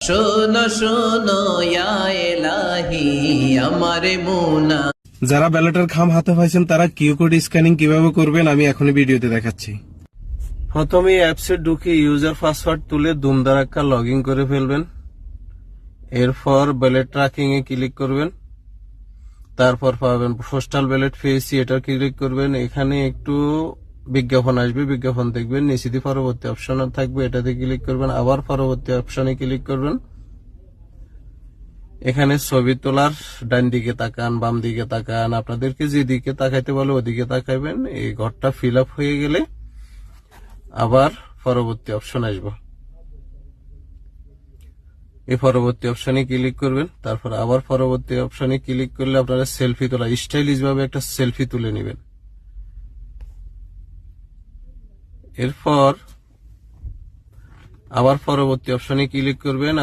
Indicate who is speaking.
Speaker 1: শোনো শোনো ইয়া ইলাহি আমারে মুনা।
Speaker 2: যারা ব্যালটের খাম হাতে পাইছেন তারা কিউআর স্ক্যানিং কিভাবে করবেন আমি এখনই ভিডিওতে দেখাচ্ছি। প্রথমে অ্যাপসে ঢুকে ইউজার পাসওয়ার্ড তুলে দুমদারাক্কা লগ ইন করে ফেলবেন। এরপর ব্যালট ট্র্যাকিং এ ক্লিক করবেন, তারপর পাবেন পোস্টাল ব্যালট পেয়েছি, এটা ক্লিক করবেন। এখানে একটু বিজ্ঞাপন আসবে, বিজ্ঞাপন দেখবেন, নিচে দিয়ে পরবর্তী অপশন থাকবে, এটাতে ক্লিক করবেন, আবার পরবর্তী অপশনে ক্লিক করবেন। এখানে ছবি তোলার ডান দিকে তাকান, বাম দিকে তাকান, আপনাদেরকে যেদিকে তাকাইতে বলে ওদিকে তাকাইবেন। এই ঘরটা ফিল আপ হয়ে গেলে আবার পরবর্তী অপশন আসবে, এই পরবর্তী অপশনে ক্লিক করবেন, তারপর আবার পরবর্তী অপশনে ক্লিক করলে আপনারা সেলফি তোলা স্টাইলিশ ভাবে একটা সেলফি তুলে নেবেন। এরপর আবার পরবর্তী অপশনে ক্লিক করবেন।